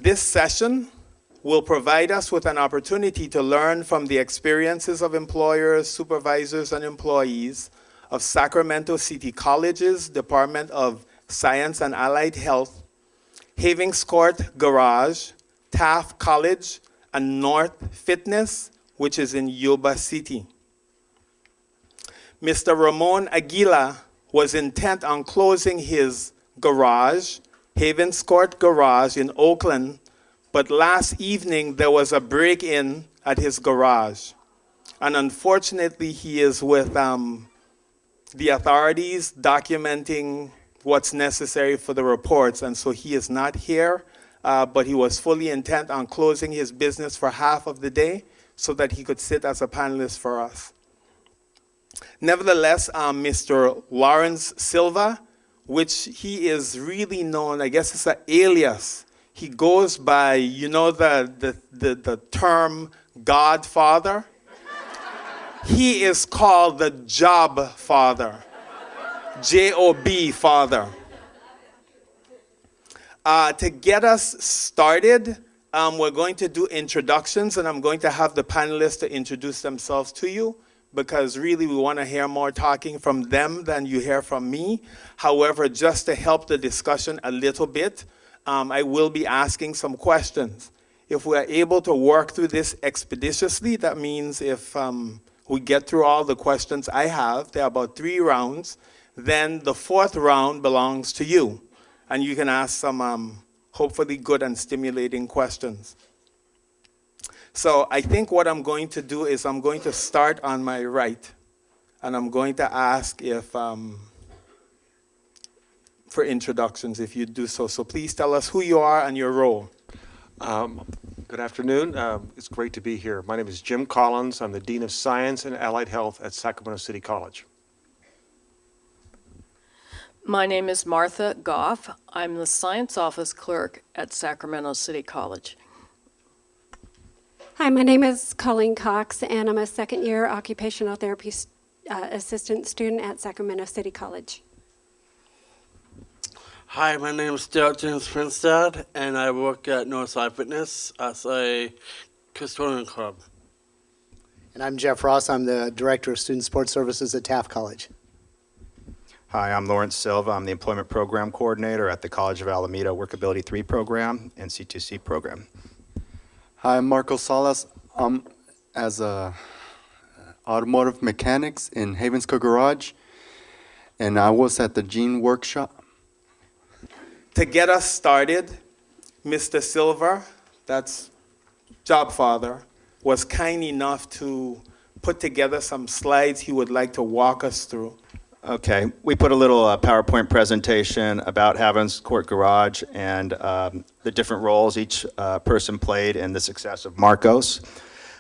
This session will provide us with an opportunity to learn from the experiences of employers, supervisors, and employees of Sacramento City College's Department of Science and Allied Health, Havens Court Garage, Taft College, and North Fitness, which is in Yuba City. Mr. Ramon Aguila was intent on closing his garage, Havens Court Garage in Oakland, but last evening there was a break-in at his garage. And unfortunately, he is with the authorities documenting what's necessary for the reports, and so he is not here, but he was fully intent on closing his business for half of the day so that he could sit as a panelist for us. Nevertheless, Mr. Lawrence Silva, which he is really known, I guess it's an alias. He goes by, you know, the term Godfather? He is called the Job Father, J-O-B Father. To get us started, we're going to do introductions, and I'm going to have the panelists to introduce themselves to you, because really we want to hear more talking from them than you hear from me. However, just to help the discussion a little bit, I will be asking some questions. If we are able to work through this expeditiously, that means if we get through all the questions I have, there are about 3 rounds, then the 4th round belongs to you. And you can ask some hopefully good and stimulating questions. So I think what I'm going to do is I'm going to start on my right, and I'm going to ask if, for introductions, if you do so. So please tell us who you are and your role. Good afternoon. It's great to be here. My name is Jim Collins. I'm the Dean of Science and Allied Health at Sacramento City College. My name is Martha Goff. I'm the Science Office Clerk at Sacramento City College. Hi, my name is Colleen Cox, and I'm a second-year occupational therapy assistant student at Sacramento City College. Hi, my name is Stuart James Finstad, and I work at Northside Fitness as a custodian club. And I'm Jeff Ross. I'm the Director of Student Sports Services at Taft College. Hi, I'm Lawrence Silva. I'm the Employment Program Coordinator at the College of Alameda Workability 3 program and C2C program. Hi, I'm Marco Salas. I'm as a automotive mechanics in Havens Court Garage, and I was at the Gene Workshop. To get us started, Mr. Silva, that's Job Father, was kind enough to put together some slides he would like to walk us through. Okay, we put a little PowerPoint presentation about Havens Court Garage and the different roles each person played in the success of Marcos.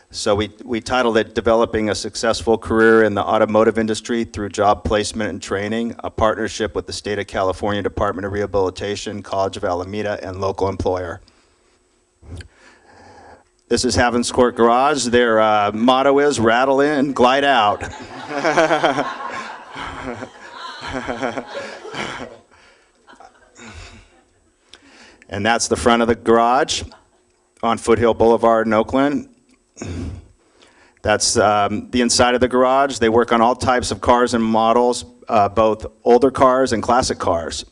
So we titled it Developing a Successful Career in the Automotive Industry Through Job Placement and Training, a partnership with the State of California Department of Rehabilitation, College of Alameda, and local employer. This is Havens Court Garage. Their motto is rattle in, glide out. And that's the front of the garage on Foothill Boulevard in Oakland. That's the inside of the garage. They work on all types of cars and models, both older cars and classic cars.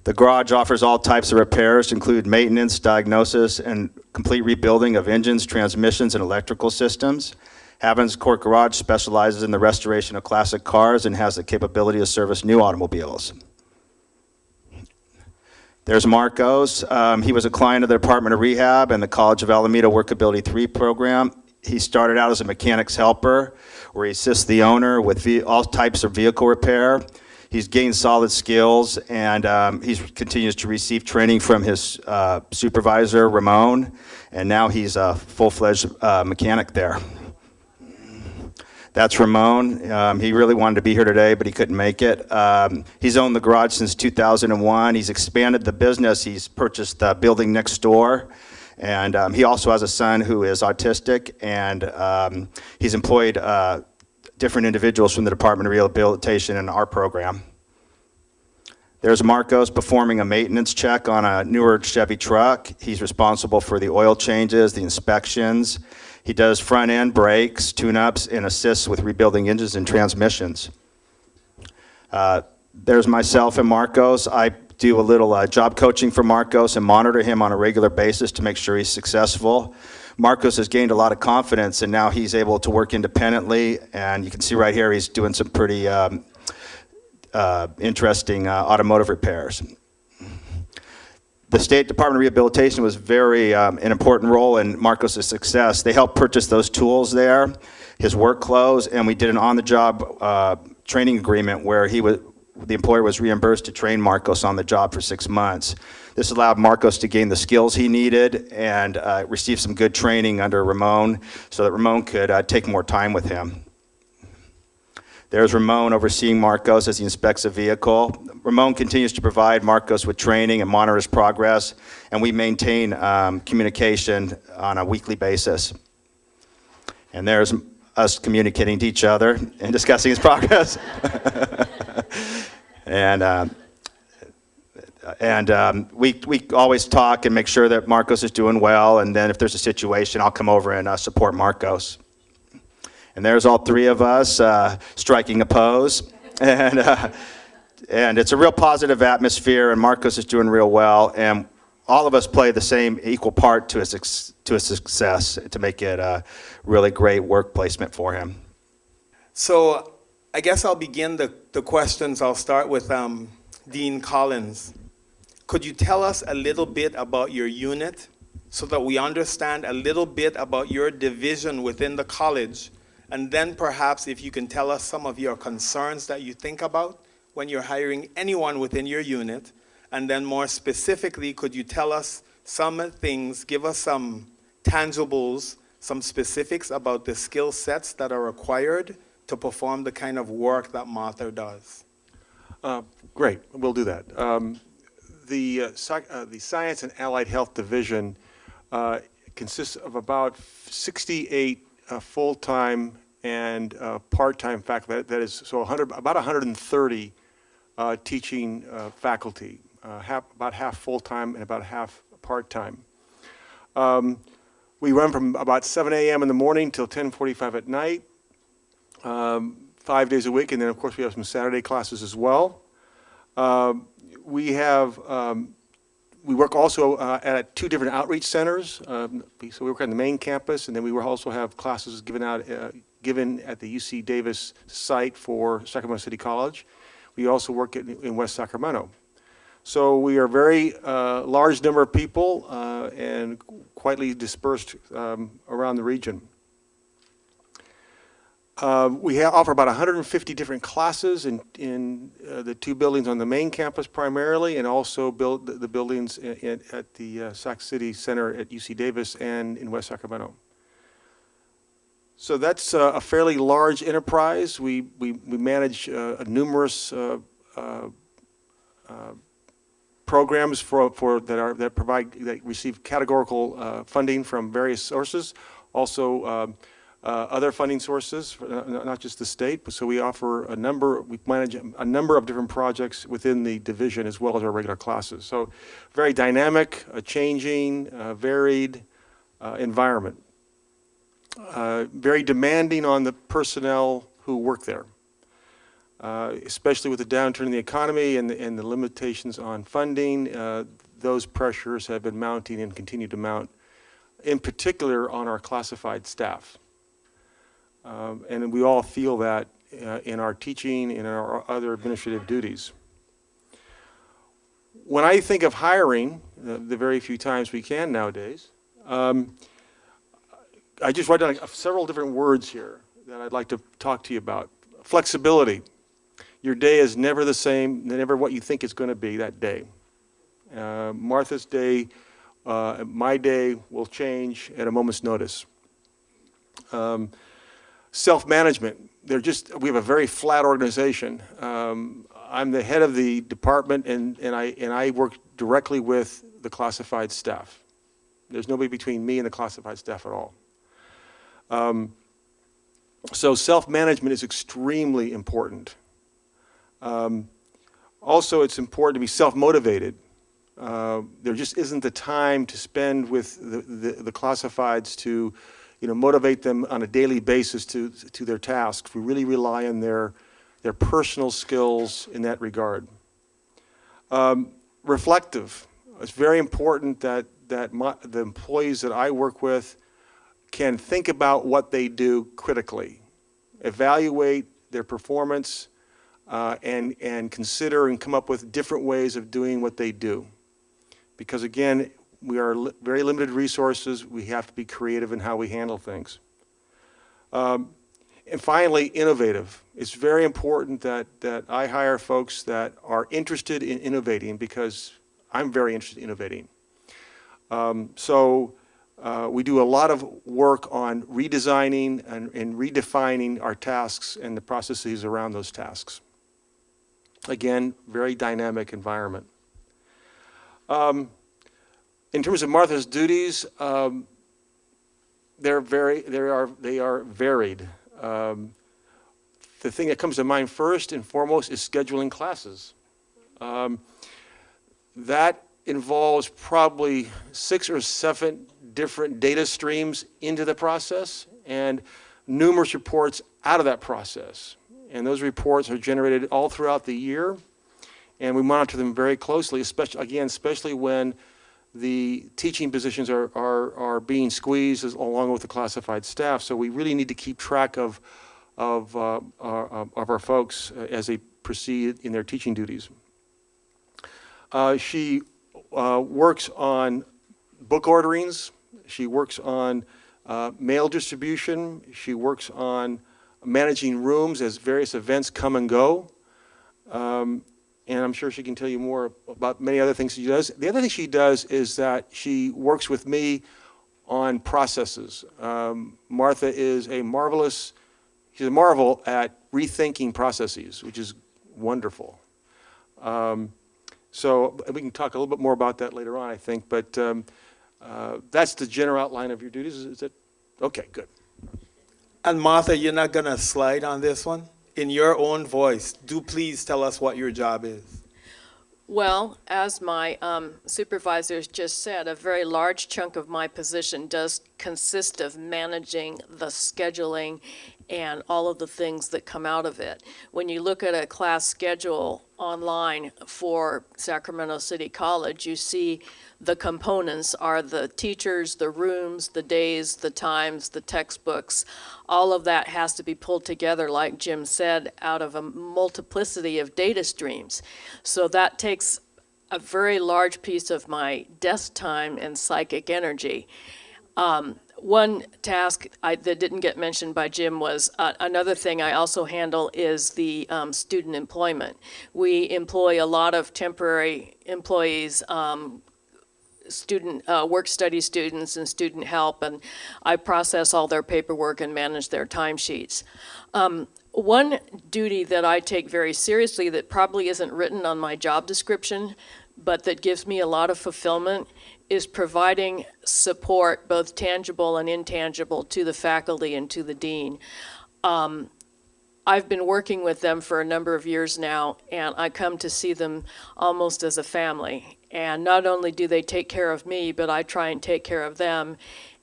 The garage offers all types of repairs, include maintenance, diagnosis, and complete rebuilding of engines, transmissions, and electrical systems. Havens Court Garage specializes in the restoration of classic cars and has the capability to service new automobiles. There's Marcos. He was a client of the Department of Rehab and the College of Alameda Workability 3 program. He started out as a mechanic's helper, where he assists the owner with all types of vehicle repair. He's gained solid skills, and he continues to receive training from his supervisor, Ramon, and now he's a full-fledged mechanic there. That's Ramon. He really wanted to be here today, but he couldn't make it. He's owned the garage since 2001. He's expanded the business. He's purchased the building next door. And he also has a son who is autistic, and he's employed different individuals from the Department of Rehabilitation in our program. There's Marcos performing a maintenance check on a newer Chevy truck. He's responsible for the oil changes, the inspections. He does front-end brakes, tune-ups, and assists with rebuilding engines and transmissions. There's myself and Marcos. I do a little job coaching for Marcos and monitor him on a regular basis to make sure he's successful. Marcos has gained a lot of confidence, and now he's able to work independently, and you can see right here he's doing some pretty interesting automotive repairs. The State Department of Rehabilitation was very an important role in Marcos' success. They helped purchase those tools there, his work clothes, and we did an on-the-job training agreement where the employer was reimbursed to train Marcos on the job for 6 months. This allowed Marcos to gain the skills he needed and receive some good training under Ramon so that Ramon could take more time with him. There's Ramon overseeing Marcos as he inspects a vehicle. Ramon continues to provide Marcos with training and monitor his progress, and we maintain communication on a weekly basis. And there's us communicating to each other and discussing his progress. We always talk and make sure that Marcos is doing well, and then if there's a situation, I'll come over and support Marcos. And there's all three of us striking a pose. And it's a real positive atmosphere, and Marcos is doing real well, and all of us play the same equal part to his success to make it a really great work placement for him. So I guess I'll begin the questions. I'll start with Dean Collins. Could you tell us a little bit about your unit so that we understand a little bit about your division within the college? And then perhaps if you can tell us some of your concerns that you think about when you're hiring anyone within your unit. And then more specifically, could you tell us some things, give us some tangibles, some specifics about the skill sets that are required to perform the kind of work that Martha does? Great, we'll do that. The Science and Allied Health Division consists of about 68 full-time and part-time faculty. That is, so about 130 teaching faculty, about half full-time and about half part-time. We run from about 7 a.m. in the morning till 10:45 at night, 5 days a week, and then of course we have some Saturday classes as well. We work also at 2 different outreach centers. So we work on the main campus, and then we will also have classes given at the UC Davis site for Sacramento City College. We also work in West Sacramento. So we are a very large number of people and quietly dispersed around the region. We offer about 150 different classes in the 2 buildings on the main campus primarily, and also the buildings at the Sac City Center at UC Davis and in West Sacramento. So that's a fairly large enterprise. We manage numerous programs that receive categorical funding from various sources. Also. Other funding sources, not just the state, but so we manage a number of different projects within the division as well as our regular classes. So very dynamic, changing, varied environment. Very demanding on the personnel who work there, especially with the downturn in the economy and the limitations on funding. Those pressures have been mounting and continue to mount, in particular on our classified staff. And we all feel that in our teaching and in our other administrative duties. When I think of hiring, the very few times we can nowadays, I just write down several different words here that I'd like to talk to you about. Flexibility. Your day is never the same, never what you think it's going to be that day. Martha's day, my day will change at a moment's notice. Self-management. We have a very flat organization. I'm the head of the department, and I work directly with the classified staff. There's nobody between me and the classified staff at all. So self-management is extremely important. Also, it's important to be self-motivated. There just isn't the time to spend with the classifieds to, motivate them on a daily basis to their tasks. We really rely on their personal skills in that regard. Reflective. It's very important that the employees that I work with can think about what they do critically, evaluate their performance, and consider and come up with different ways of doing what they do. Because again, we are very limited resources. We have to be creative in how we handle things. And finally, innovative. It's very important that I hire folks that are interested in innovating, because I'm very interested in innovating. We do a lot of work on redesigning and redefining our tasks and the processes around those tasks. Again, very dynamic environment. In terms of Martha's duties, they are varied. The thing that comes to mind first and foremost is scheduling classes. That involves probably 6 or 7 different data streams into the process and numerous reports out of that process. And those reports are generated all throughout the year, and we monitor them very closely, especially when the teaching positions are being squeezed along with the classified staff. So we really need to keep track of our folks as they proceed in their teaching duties. She works on book orderings. She works on mail distribution. She works on managing rooms as various events come and go. And I'm sure she can tell you more about many other things she does. The other thing she does is that she works with me on processes. Martha is she's a marvel at rethinking processes, which is wonderful. So we can talk a little bit more about that later on, I think, but that's the general outline of your duties. Is it? Okay, good. And Martha, you're not going to slide on this one? In your own voice, do please tell us what your job is. Well, as my supervisors just said, a very large chunk of my position does consist of managing the scheduling and all of the things that come out of it. When you look at a class schedule online for Sacramento City College, you see the components are the teachers, the rooms, the days, the times, the textbooks. All of that has to be pulled together, like Jim said, out of a multiplicity of data streams. So that takes a very large piece of my desk time and psychic energy. One task that didn't get mentioned by Jim was another thing I also handle is the student employment. We employ a lot of temporary employees, work-study students and student help, and I process all their paperwork and manage their timesheets. One duty that I take very seriously that probably isn't written on my job description, but that gives me a lot of fulfillment, is providing support, both tangible and intangible, to the faculty and to the dean. I've been working with them for a number of years now, and I come to see them almost as a family. And not only do they take care of me, but I try and take care of them,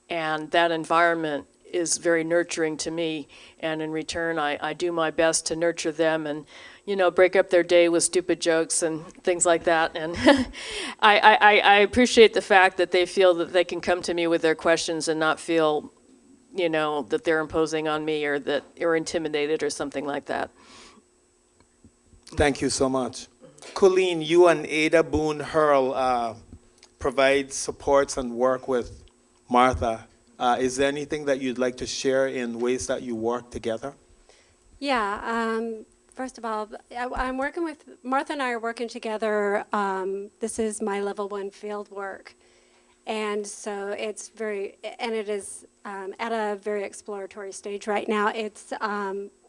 and that environment is very nurturing to me, and in return I do my best to nurture them and break up their day with stupid jokes and things like that. And I appreciate the fact that they feel that they can come to me with their questions and not feel that they're imposing on me or that they're intimidated or something like that. Thank you so much. Colleen, you and Ada Boone Hurl provide supports and work with Martha. Is there anything that you'd like to share in ways that you work together? Yeah, first of all, I'm working with, Martha and I are working together. This is my level 1 field work. And so it's it is at a very exploratory stage right now. It's,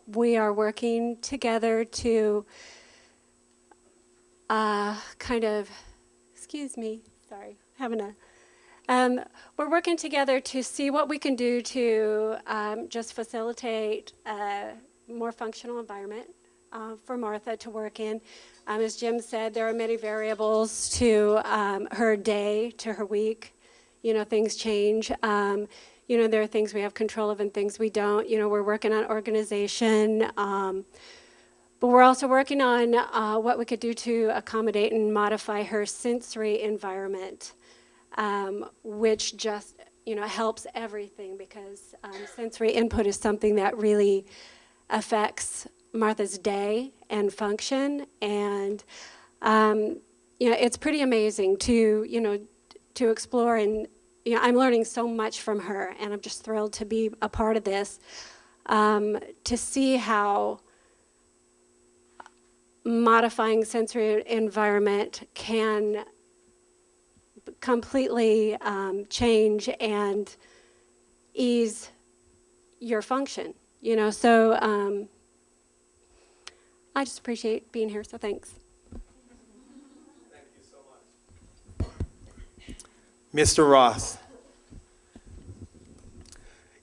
we are working together to excuse me, sorry, having a, we're working together to see what we can do to just facilitate a more functional environment for Martha to work in. As Jim said, there are many variables to her day, to her week. You know, things change. You know, there are things we have control of and things we don't. You know, we're working on organization. But we're also working on what we could do to accommodate and modify her sensory environment, which just, you know, helps everything, because sensory input is something that really affects Martha's day and function. And, you know, it's pretty amazing to, you know, to explore. And, you know, I'm learning so much from her, and I'm just thrilled to be a part of this, to see how modifying sensory environment can completely change and ease your function, you know. So I just appreciate being here, so thanks. Thank you so much. Mr. Ross,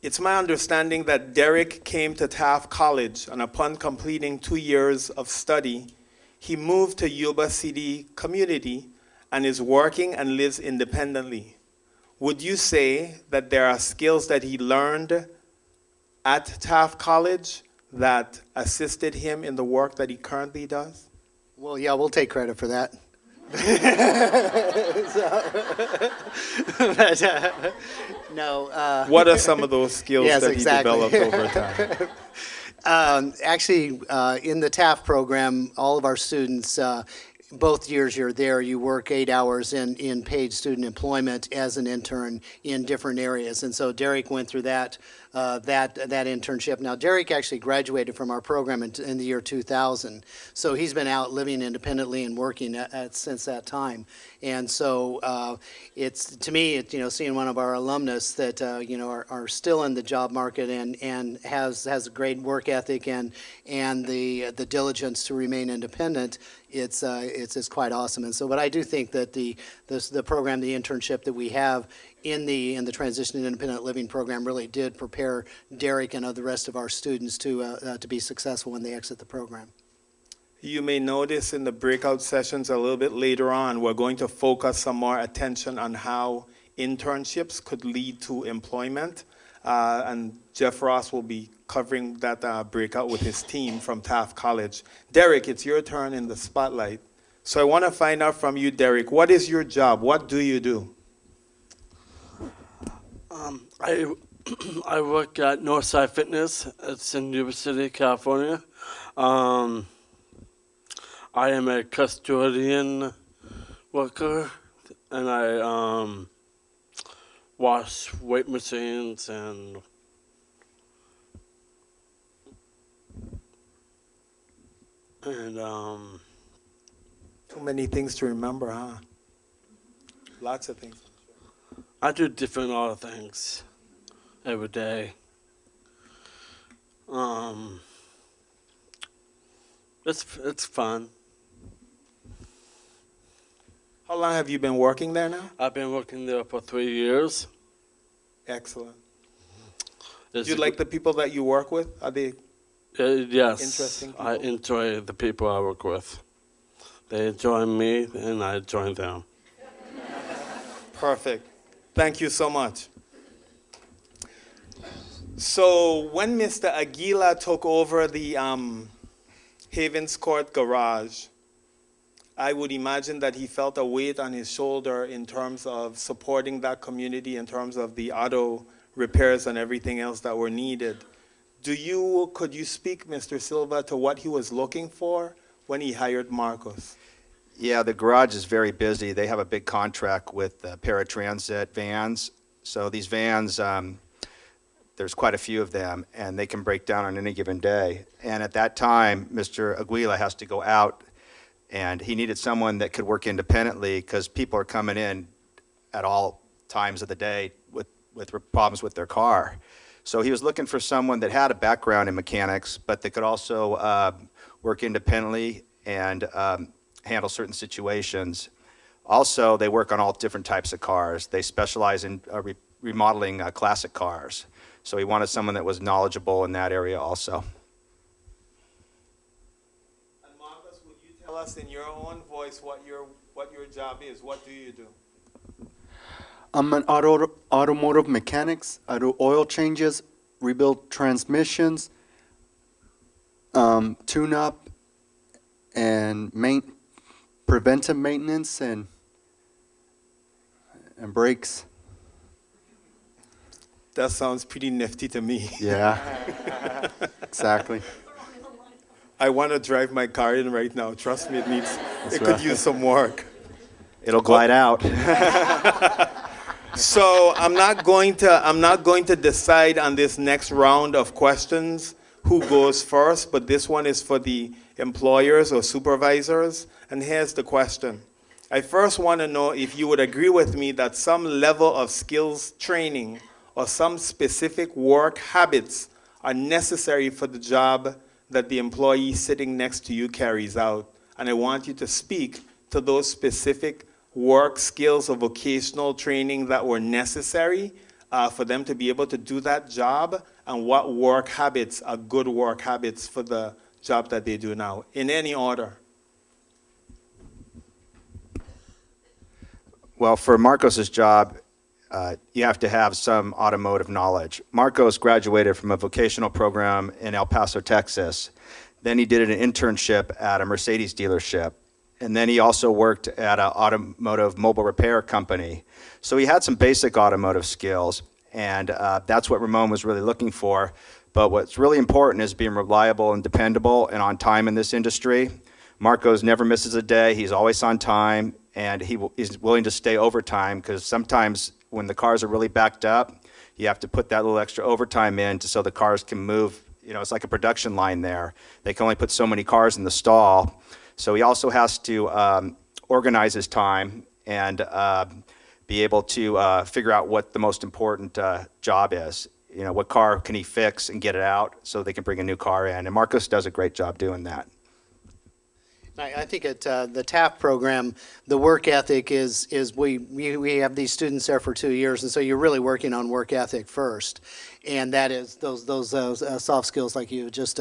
it's my understanding that Derek came to Taft College, and upon completing 2 years of study, he moved to Yuba City community and is working and lives independently. Would you say that there are skills that he learned at Taft College that assisted him in the work that he currently does? Well, yeah, we'll take credit for that. No. What are some of those skills Yes, that exactly. he developed over time? Actually, in the TAF program, all of our students, both years you're there, you work 8 hours in paid student employment as an intern in different areas. And so Derek went through that internship. Now, Derek actually graduated from our program in the year 2000. So he's been out living independently and working since that time. And so it's, to me, you know, seeing one of our alumnus that, you know, are still in the job market and has a great work ethic and the diligence to remain independent, it's quite awesome. And so, but I do think that the program, the internship that we have in the transition to independent living program really did prepare Derek and the rest of our students to be successful when they exit the program. You may notice in the breakout sessions a little bit later on, we're going to focus some more attention on how internships could lead to employment. And Jeff Ross will be covering that breakout with his team from Taft College. Derek, it's your turn in the spotlight. So I want to find out from you, Derek, what is your job? What do you do? I work at Northside Fitness. It's in Yuba City, California. I am a custodian worker, and I wash weight machines and Too many things to remember, huh? Lots of things. I do different other things every day. It's fun. How long have you been working there now? I've been working there for 3 years. Excellent. It's Do you like the people that you work with? Are they yes, interesting I people? enjoy the people I work with. They enjoy me, and I enjoy them. Perfect. Thank you so much. So when Mr. Aguila took over the Havens Court garage, I would imagine that he felt a weight on his shoulder in terms of supporting that community, in terms of the auto repairs and everything else that were needed. Could you speak, Mr. Silva, to what he was looking for when he hired Marcos? Yeah, the garage is very busy. They have a big contract with paratransit vans. So these vans, there's quite a few of them, and they can break down on any given day. And at that time, Mr. Aguila has to go out, and he needed someone that could work independently because people are coming in at all times of the day with problems with their car. So he was looking for someone that had a background in mechanics, but that could also work independently and handle certain situations. Also, they work on all different types of cars. They specialize in remodeling classic cars. So he wanted someone that was knowledgeable in that area also. us in your own voice what your job is. What do you do? I'm an automotive mechanics. I do oil changes, rebuild transmissions, tune-up, and preventive maintenance and brakes. That sounds pretty nifty to me. Yeah, exactly. I want to drive my car in right now. Trust me, it could use some work. It'll glide out. So I'm not going to decide on this next round of questions who goes first, but this one is for the employers or supervisors. And here's the question. I first want to know if you would agree with me that some level of skills training or some specific work habits are necessary for the job that the employee sitting next to you carries out. And I want you to speak to those specific work skills or vocational training that were necessary for them to be able to do that job, and what work habits are good work habits for the job that they do now, in any order. Well, for Marcos's job, you have to have some automotive knowledge. Marcos graduated from a vocational program in El Paso, Texas. Then he did an internship at a Mercedes dealership. And then he also worked at an automotive mobile repair company. So he had some basic automotive skills, and that's what Ramon was really looking for. But what's really important is being reliable and dependable and on time in this industry. Marcos never misses a day. He's always on time, and he's willing to stay overtime, because sometimes when the cars are really backed up, you have to put that little extra overtime in so the cars can move. You know, it's like a production line there. They can only put so many cars in the stall. So he also has to organize his time and be able to figure out what the most important job is. You know, what car can he fix and get it out so they can bring a new car in. And Marcos does a great job doing that. I think at the TAF program, the work ethic is we have these students there for 2 years, and so you're really working on work ethic first, and that is those soft skills like you just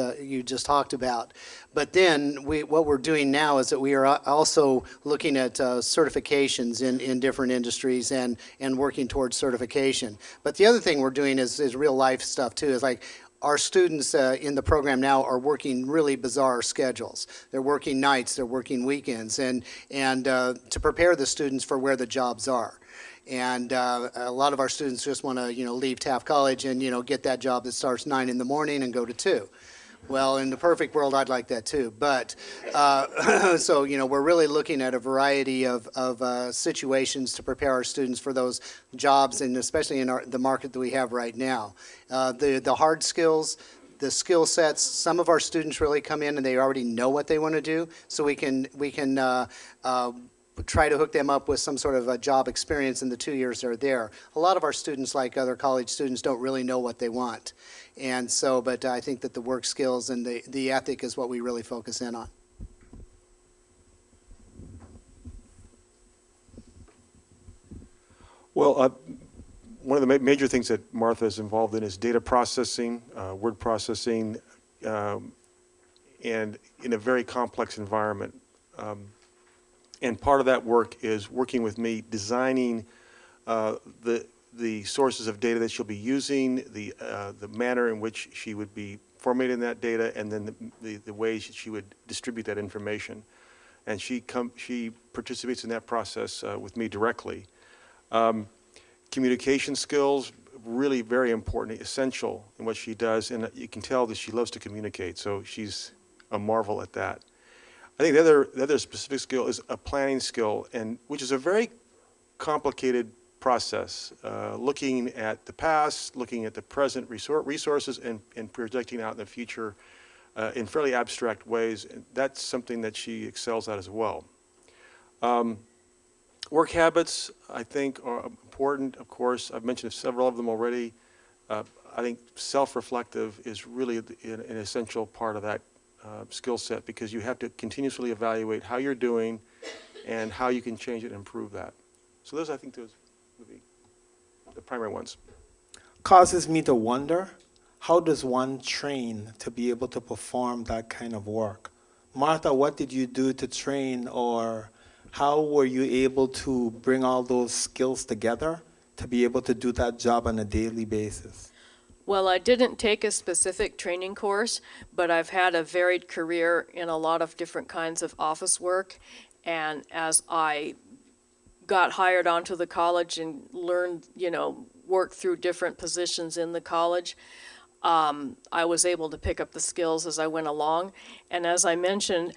talked about. But then what we're doing now is that we are also looking at certifications in different industries and working towards certification. But the other thing we're doing is real life stuff too. Is like, our students in the program now are working really bizarre schedules. They're working nights, they're working weekends, and to prepare the students for where the jobs are. And a lot of our students just want to, leave Taft College and, get that job that starts 9 in the morning and go to 2. Well, in the perfect world, I'd like that too. But so, we're really looking at a variety of situations to prepare our students for those jobs, and especially in the market that we have right now. The hard skills, the skill sets, some of our students really come in and they already know what they want to do, so we can try to hook them up with some sort of a job experience in the 2 years they're there. A lot of our students, like other college students, don't really know what they want. And so, but I think that the work skills and the ethic is what we really focus in on. Well, one of the major things that Martha is involved in is data processing, word processing, and in a very complex environment. And part of that work is working with me, designing the sources of data that she'll be using, the manner in which she would be formatting that data, and then the ways that she would distribute that information. And she participates in that process with me directly. Communication skills, really very important, essential in what she does, and you can tell that she loves to communicate, so she's a marvel at that. I think the other specific skill is a planning skill, which is a very complicated process, looking at the past, looking at the present resources, and projecting out in the future in fairly abstract ways. And that's something that she excels at as well. Work habits, I think, are important, of course. I've mentioned several of them already. I think self-reflective is really an essential part of that skill set, because you have to continuously evaluate how you're doing and how you can change it and improve that. So I think those would be the primary ones. Causes me to wonder, how does one train to be able to perform that kind of work? Martha, what did you do to train, or how were you able to bring all those skills together to be able to do that job on a daily basis? Well, I didn't take a specific training course, but I've had a varied career in a lot of different kinds of office work. And as I got hired onto the college and learned, worked through different positions in the college, I was able to pick up the skills as I went along. And as I mentioned,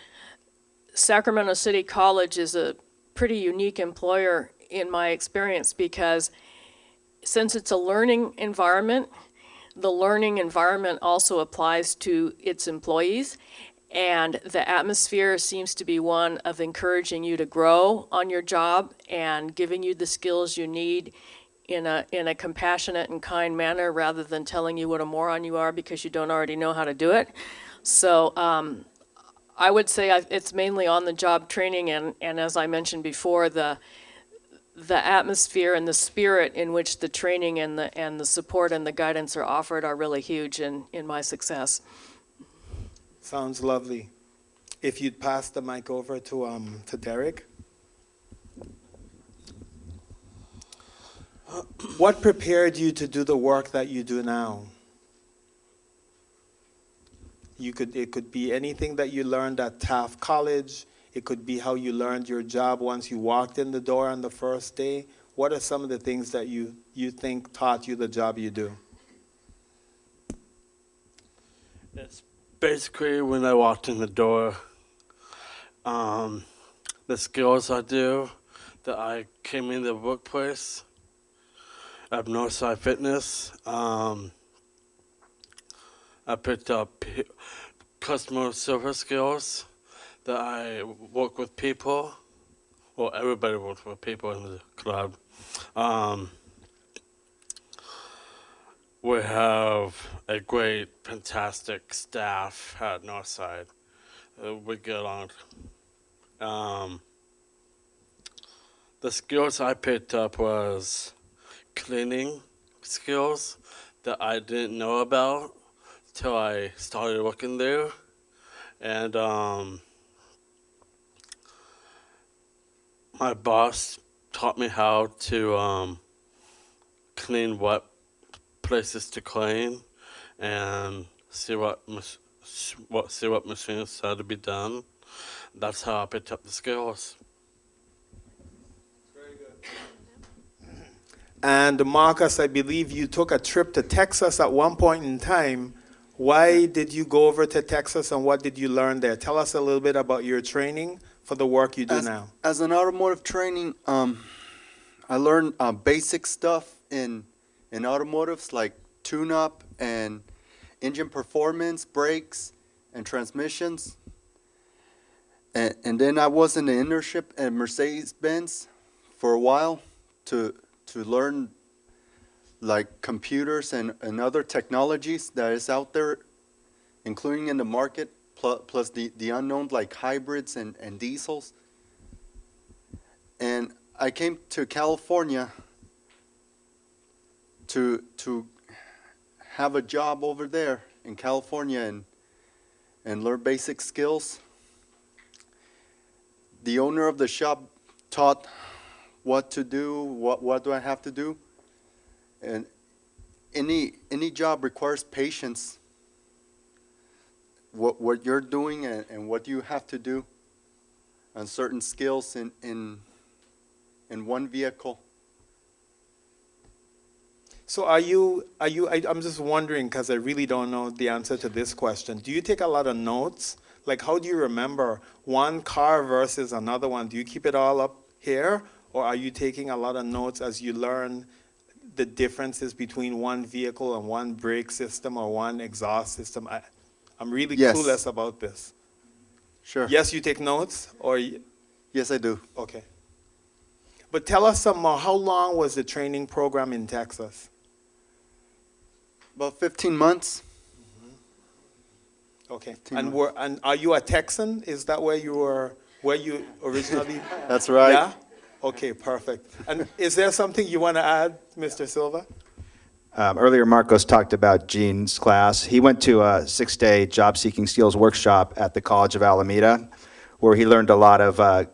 Sacramento City College is a pretty unique employer in my experience, because since it's a learning environment, the learning environment also applies to its employees. And the atmosphere seems to be one of encouraging you to grow on your job and giving you the skills you need in a compassionate and kind manner, rather than telling you what a moron you are because you don't already know how to do it. So I would say it's mainly on-the-job training, and as I mentioned before, the atmosphere and the spirit in which the training and the support and the guidance are offered are really huge in my success. Sounds lovely. If you'd pass the mic over to Derek. What prepared you to do the work that you do now? It could be anything that you learned at Taft College. It could be how you learned your job once you walked in the door on the first day. What are some of the things that you think taught you the job you do? It's basically when I walked in the door, the skills I do, that I came in the workplace at Northside Fitness. I picked up customer service skills, that I work with people. Well, everybody works with people in the club. We have a great, fantastic staff at Northside. We get along. The skills I picked up was cleaning skills that I didn't know about till I started working there. And my boss taught me how to clean what places to clean and see what machines had to be done. That's how I picked up the skills. Very good. And Marcus, I believe you took a trip to Texas at one point in time. Why did you go over to Texas, and what did you learn there? Tell us a little bit about your training for the work you do now. As an automotive training, I learned basic stuff in automotives, like tune-up and engine performance, brakes, and transmissions. And then I was in the internship at Mercedes-Benz for a while to learn like computers and other technologies that is out there, including in the market, plus the unknown like hybrids and diesels. And I came to California to have a job over there in California and learn basic skills. The owner of the shop taught what to do, what do I have to do. And any job requires patience. What you're doing and what you have to do, and certain skills in one vehicle. So I'm just wondering, because I really don't know the answer to this question. Do you take a lot of notes? Like, how do you remember one car versus another one? Do you keep it all up here, or are you taking a lot of notes as you learn the differences between one vehicle and one brake system or one exhaust system? I'm really Yes. clueless about this. Sure. Yes, you take notes, or Yes, I do. okay. But tell us some more. How long was the training program in Texas? About 15 months. Okay. 15 And months. and are you a Texan? Is that where you originally? That's right. Yeah? Okay, perfect. And is there something you want to add, Mr. Silva? Earlier, Marcos talked about Gene's class. He went to a 6-day job-seeking skills workshop at the College of Alameda, where he learned a lot of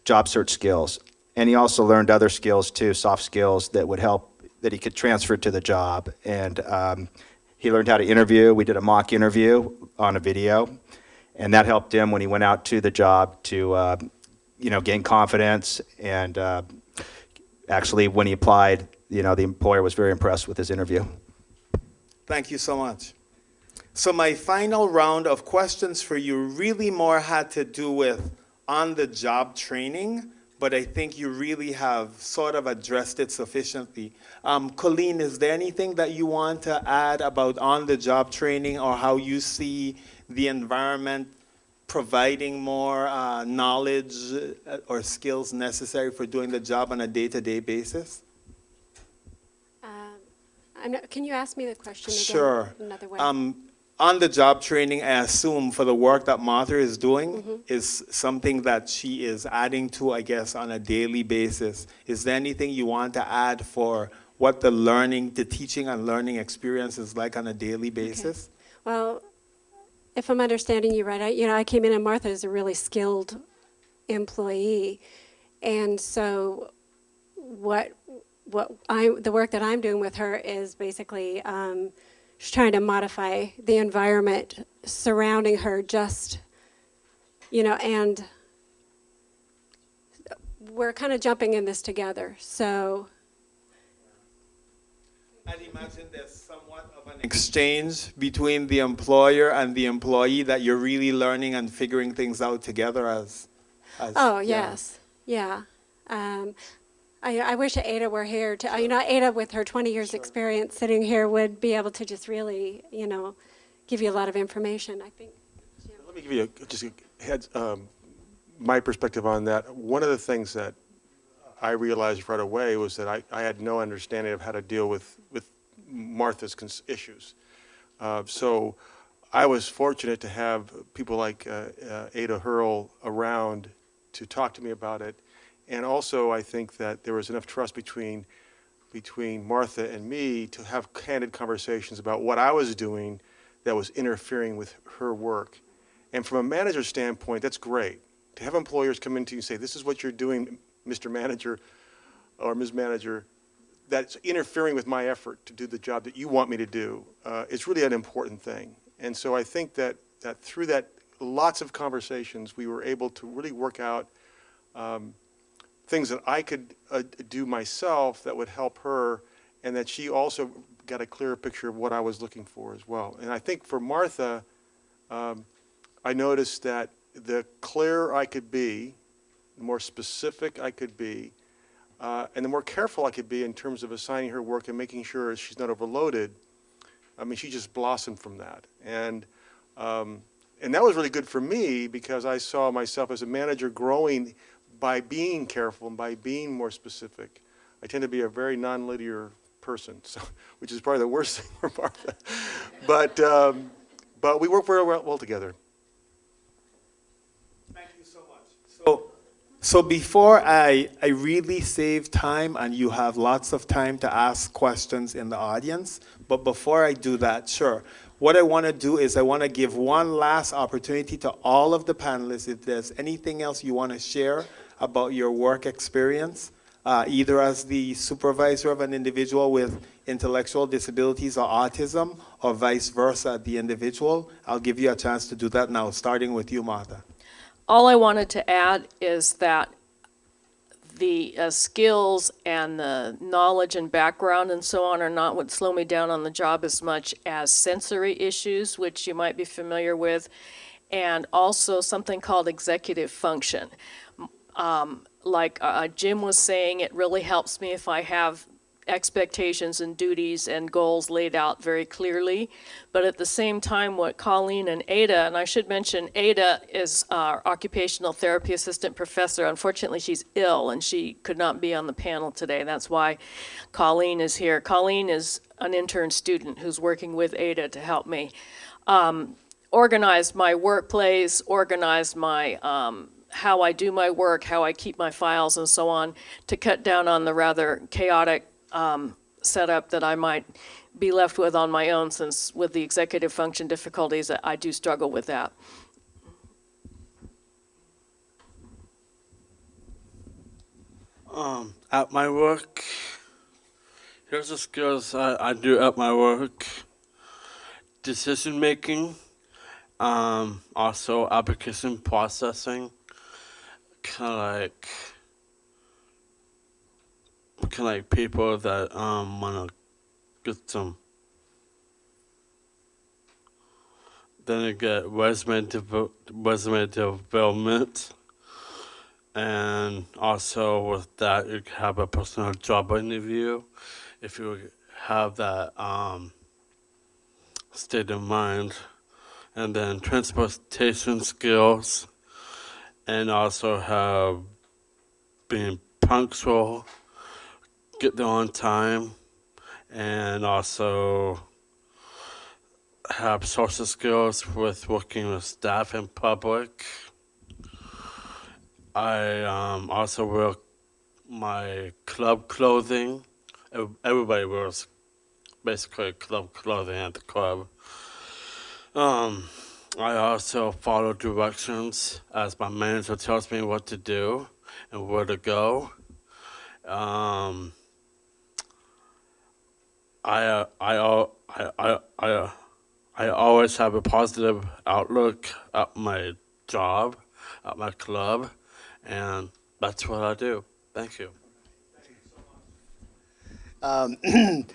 job search skills. And he also learned other skills too, soft skills that would help, that he could transfer to the job. And he learned how to interview. We did a mock interview on a video, and that helped him when he went out to the job to gain confidence. And actually, when he applied, the employer was very impressed with his interview. Thank you so much. So my final round of questions for you really more had to do with on-the-job training, but I think you really have sort of addressed it sufficiently. Colleen, is there anything that you want to add about on-the-job training or how you see the environment providing more knowledge or skills necessary for doing the job on a day-to-day basis? Can you ask me the question again? Sure. Another way. On-the-job training, I assume, for the work that Martha is doing, is something that she is adding to, I guess, on a daily basis. Is there anything you want to add for what the teaching and learning experience is like on a daily basis? Okay. Well, if I'm understanding you right, I came in and Martha is a really skilled employee, and so the work that I'm doing with her is basically she's trying to modify the environment surrounding her, and we're kind of jumping in this together. So I'd imagine there's somewhat of an exchange between the employer and the employee that you're really learning and figuring things out together as oh, yes. Yeah. I wish Ada were here. Ada, with her 20 years experience sitting here, would be able to just really, give you a lot of information, I think. Let me give you my perspective on that. One of the things that I realized right away was that I had no understanding of how to deal with Martha's issues. So I was fortunate to have people like Ada Hurl around to talk to me about it. And also, I think that there was enough trust between Martha and me to have candid conversations about what I was doing that was interfering with her work. And from a manager's standpoint, that's great. To have employers come into you and say, this is what you're doing, Mr. Manager or Ms. Manager, that's interfering with my effort to do the job that you want me to do, it's really an important thing. And so I think that through that lots of conversations, we were able to really work out things that I could do myself that would help her, and that she also got a clearer picture of what I was looking for as well. And I think for Martha, I noticed that the clearer I could be, the more specific I could be, and the more careful I could be in terms of assigning her work and making sure she's not overloaded, I mean, she just blossomed from that. And that was really good for me because I saw myself as a manager growing by being careful and by being more specific. I tend to be a very non-linear person, so, which is probably the worst thing for Martha. But we work very well together. Thank you so much. So before I really save time, and you have lots of time to ask questions in the audience, but before I do that, sure. What I want to do is I want to give one last opportunity to all of the panelists if there's anything else you want to share about your work experience, either as the supervisor of an individual with intellectual disabilities or autism, or vice versa, the individual. I'll give you a chance to do that now, starting with you, Martha. All I wanted to add is that the skills and the knowledge and background and so on are not what slow me down on the job as much as sensory issues, which you might be familiar with, and also something called executive function. Like Jim was saying, it really helps me if I have expectations and duties and goals laid out very clearly. But at the same time, what Colleen and Ada, and I should mention Ada is our occupational therapy assistant professor. Unfortunately, she's ill and she could not be on the panel today. That's why Colleen is here. Colleen is an intern student who's working with Ada to help me organize my workplace, organize my how I do my work, how I keep my files and so on, to cut down on the rather chaotic setup that I might be left with on my own, since with the executive function difficulties, I do struggle with that. At my work, here's the skills I do at my work. Decision making, also application processing, kind of like people that want to get some. Then you get resume development. And also with that, you can have a personal job interview if you have that state of mind. And then transportation skills, and also have being punctual, get there on time, and also have social skills with working with staff and public. I also wear my club clothing. Everybody wears basically club clothing at the club. I also follow directions as my manager tells me what to do and where to go. I always have a positive outlook at my job, at my club. And that's what I do. Thank you. And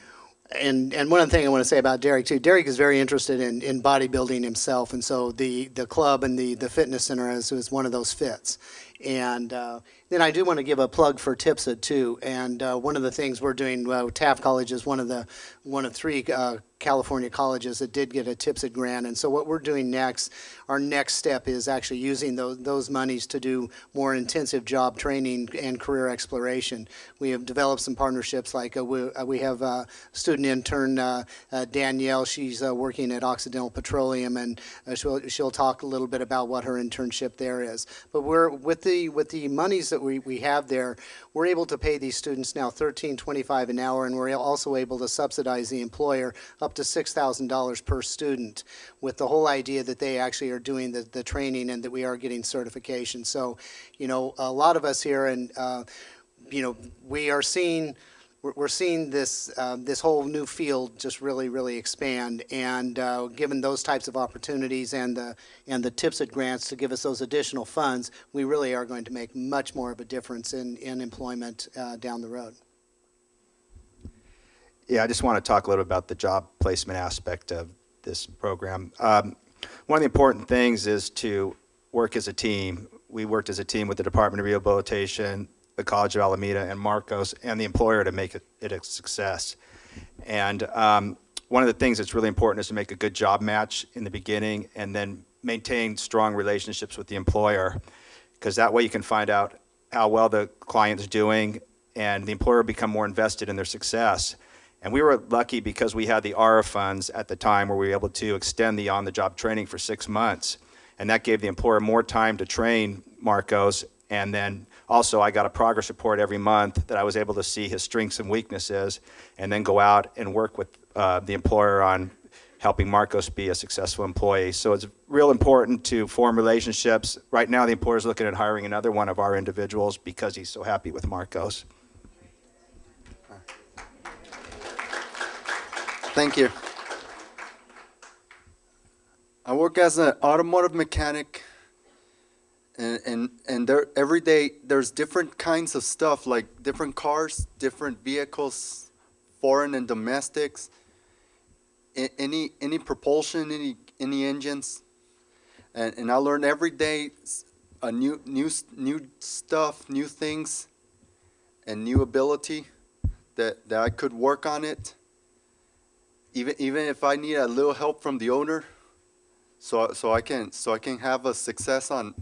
one other thing I want to say about Derek too, Derek is very interested in bodybuilding himself, and so the club and the fitness center is one of those fits. And then I do want to give a plug for TIPSA too. And one of the things we're doing, Taft College is one of three California colleges that did get a TIPSA grant. And so what we're doing next, our next step is actually using those monies to do more intensive job training and career exploration. We have developed some partnerships, like we have a student intern, Danielle. She's working at Occidental Petroleum, and she'll talk a little bit about what her internship there is. But we're with the monies that we have there, we're able to pay these students now $13.25 an hour, and we're also able to subsidize the employer up to $6,000 per student, with the whole idea that they actually are doing the training and that we are getting certification. So, you know, a lot of us here, and you know, we're seeing this this whole new field just really expand, and given those types of opportunities and the TIPSA grants to give us those additional funds, we really are going to make much more of a difference in employment down the road. Yeah, I just want to talk a little about the job placement aspect of this program. One of the important things is to work as a team. We worked as a team with the Department of Rehabilitation, the College of Alameda, and Marcos, and the employer to make it a success. And one of the things that's really important is to make a good job match in the beginning, and then maintain strong relationships with the employer, because that way you can find out how well the client is doing, and the employer will become more invested in their success. And we were lucky because we had the ARA funds at the time, where we were able to extend the on-the-job training for 6 months. And that gave the employer more time to train Marcos. And then also I got a progress report every month that I was able to see his strengths and weaknesses, and then go out and work with the employer on helping Marcos be a successful employee. So it's real important to form relationships. Right now the employer is looking at hiring another one of our individuals because he's so happy with Marcos. Thank you. I work as an automotive mechanic, and there every day there's different kinds of stuff, like different cars, different vehicles, foreign and domestics, any propulsion, any engines, and I learn every day a new stuff, new things, and new ability that I could work on it. Even if I need a little help from the owner, so I can have a success on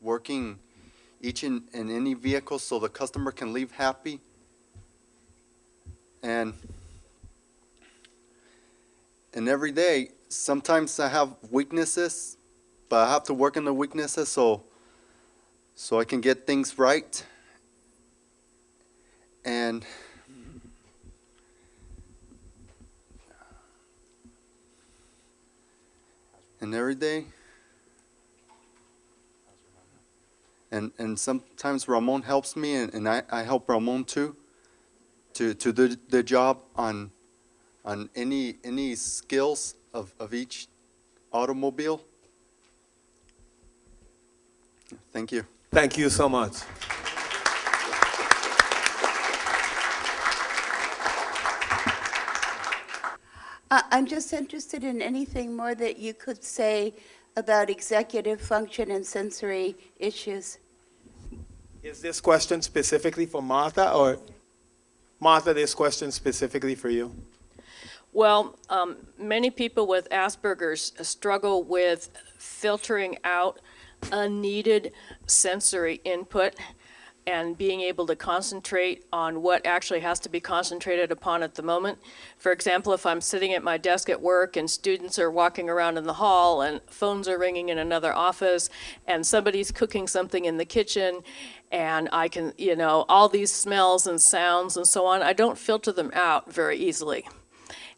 working each and any vehicle, so the customer can leave happy. And every day, sometimes I have weaknesses, but I have to work on the weaknesses so I can get things right. And and every day. And sometimes Ramon helps me, and I help Ramon too, to do the job on any skills of each automobile. Thank you. Thank you so much. I'm just interested in anything more that you could say about executive function and sensory issues. Is this question specifically for Martha, or Martha, this question specifically for you? Well, many people with Asperger's struggle with filtering out unneeded sensory input and being able to concentrate on what actually has to be concentrated upon at the moment. For example, if I'm sitting at my desk at work and students are walking around in the hall and phones are ringing in another office and somebody's cooking something in the kitchen and I can, you know, all these smells and sounds and so on, I don't filter them out very easily.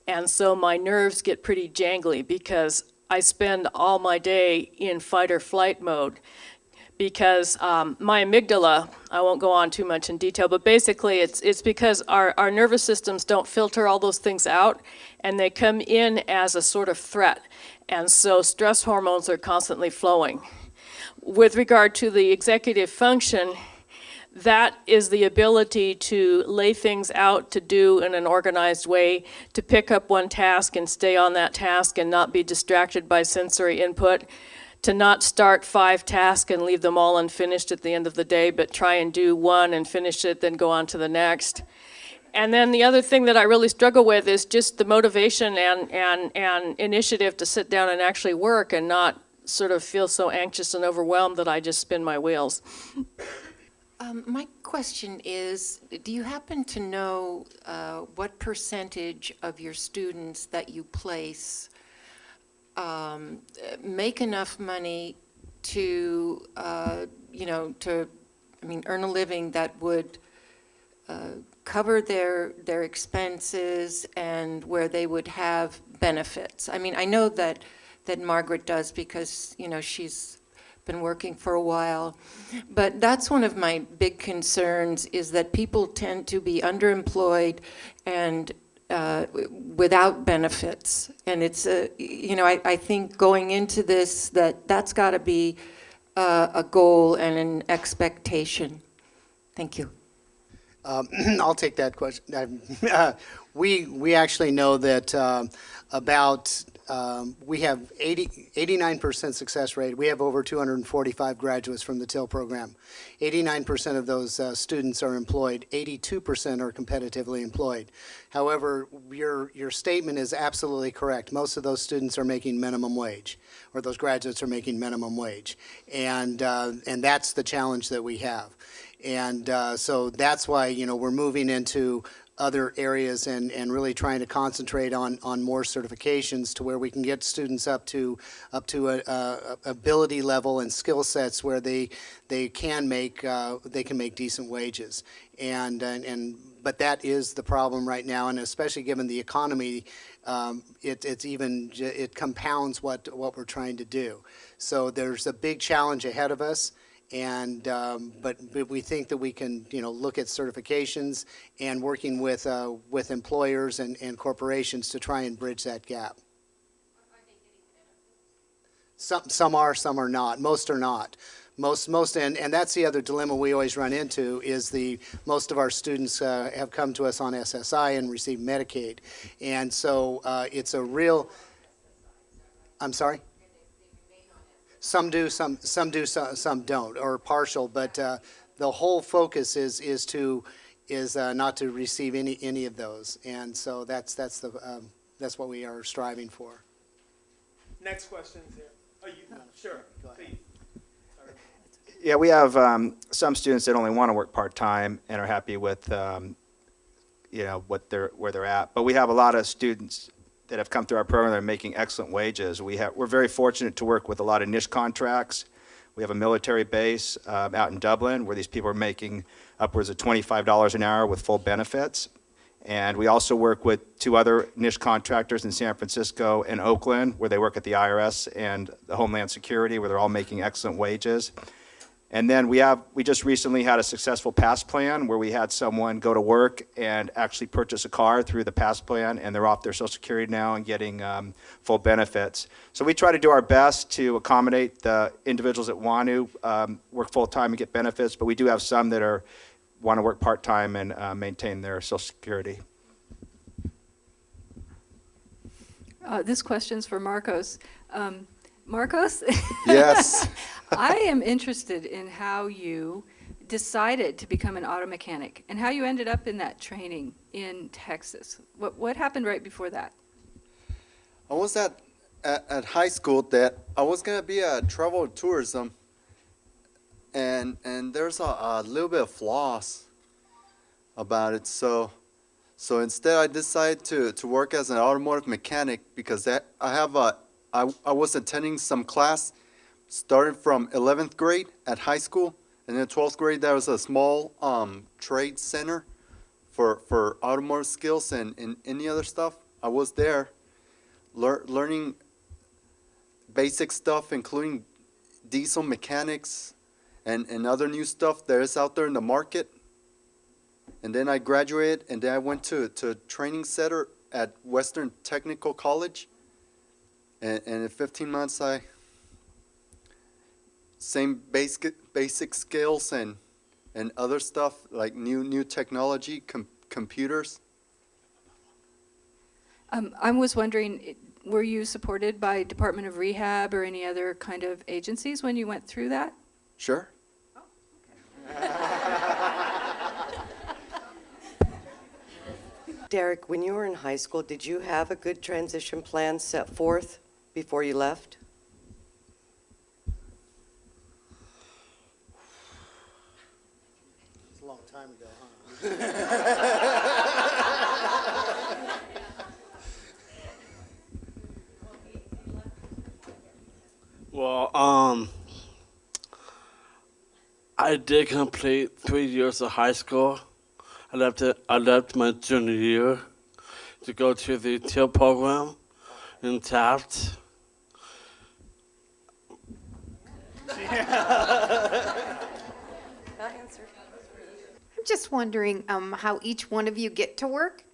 And so my nerves get pretty jangly because I spend all my day in fight or flight mode. Because my amygdala, I won't go on too much in detail, but basically it's because our nervous systems don't filter all those things out, and they come in as a sort of threat. And so stress hormones are constantly flowing. With regard to the executive function, that is the ability to lay things out to do in an organized way, to pick up one task and stay on that task and not be distracted by sensory input, to not start 5 tasks and leave them all unfinished at the end of the day, but try and do one and finish it, then go on to the next. And then the other thing that I really struggle with is just the motivation and initiative to sit down and actually work and not sort of feel so anxious and overwhelmed that I just spin my wheels. My question is, do you happen to know what percentage of your students that you place make enough money to, earn a living that would cover their expenses and where they would have benefits? I mean, I know that Margaret does because, you know, she's been working for a while. But that's one of my big concerns, is that people tend to be underemployed and without benefits. And it's, I think going into this, that's got to be a goal and an expectation. Thank you. I'll take that question. We actually know that we have 89% success rate. We have over 245 graduates from the TIL program. 89% of those students are employed. 82% are competitively employed. However, your statement is absolutely correct. Most of those students are making minimum wage, or those graduates are making minimum wage, and that's the challenge that we have. And so that's why, we're moving into other areas and really trying to concentrate on more certifications to where we can get students up to a ability level and skill sets where they can make decent wages. But that is the problem right now, and especially given the economy, it compounds what we're trying to do. So there's a big challenge ahead of us. And but we think that we can, look at certifications and working with employers and corporations to try and bridge that gap. Some are, some are not. Most are not. Most, and that's the other dilemma we always run into, is most of our students have come to us on SSI and receive Medicaid, and so it's a real. I'm sorry. Some do, some do, some don't, or partial. But the whole focus is not to receive any of those, and so that's what we are striving for. Next question here. Oh, sure. Please. Yeah, we have some students that only want to work part-time and are happy with, where they're at. But we have a lot of students that have come through our program that are making excellent wages. We're very fortunate to work with a lot of niche contracts. We have a military base out in Dublin where these people are making upwards of $25 an hour with full benefits. And we also work with 2 other niche contractors in San Francisco and Oakland, where they work at the IRS and the Homeland Security, where they're all making excellent wages. And then we just recently had a successful PASS plan where we had someone go to work and actually purchase a car through the PASS plan, and they're off their Social Security now and getting full benefits. So we try to do our best to accommodate the individuals that want to work full-time and get benefits, but we do have some that want to work part-time and maintain their Social Security. This question's for Marcos. Marcos? Yes. I am interested in how you decided to become an auto mechanic and how you ended up in that training in Texas. What happened right before that? I was at high school that I was gonna be a travel tourism, and there's a little bit of flaws about it. So instead, I decided to work as an automotive mechanic because I was attending some class starting from 11th grade at high school, and then 12th grade there was a small trade center for automotive skills and any other stuff. I was there learning basic stuff, including diesel mechanics and other new stuff that is out there in the market. And then I graduated, and then I went to a training center at Western Technical College. And in 15 months, same basic skills and other stuff like new technology, computers. I was wondering, were you supported by Department of Rehab or any other kind of agencies when you went through that? Sure. Derek, when you were in high school, did you have a good transition plan set forth before you left? It's a long time ago, huh? Well, I did complete 3 years of high school. I left my junior year to go to the TIL program in Taft. I'm just wondering how each one of you get to work.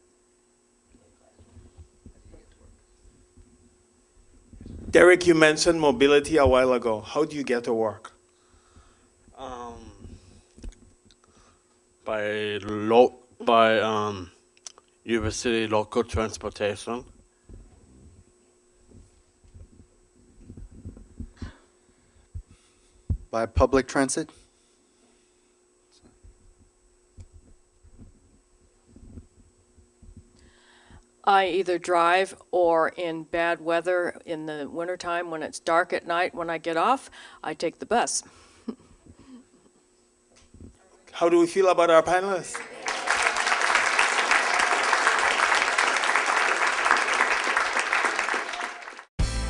Derek, you mentioned mobility a while ago. How do you get to work? By Yuba City local transportation. By public transit. I either drive or in bad weather in the wintertime when it's dark at night when I get off, I take the bus. How do we feel about our panelists?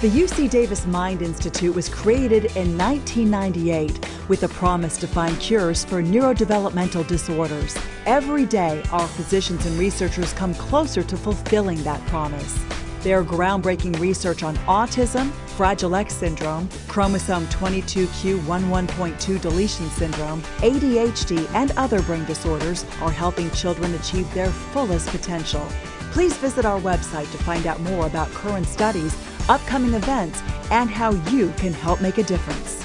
The UC Davis Mind Institute was created in 1998 with a promise to find cures for neurodevelopmental disorders. Every day, our physicians and researchers come closer to fulfilling that promise. Their groundbreaking research on autism, Fragile X syndrome, chromosome 22q11.2 deletion syndrome, ADHD, and other brain disorders are helping children achieve their fullest potential. Please visit our website to find out more about current studies, upcoming events, and how you can help make a difference.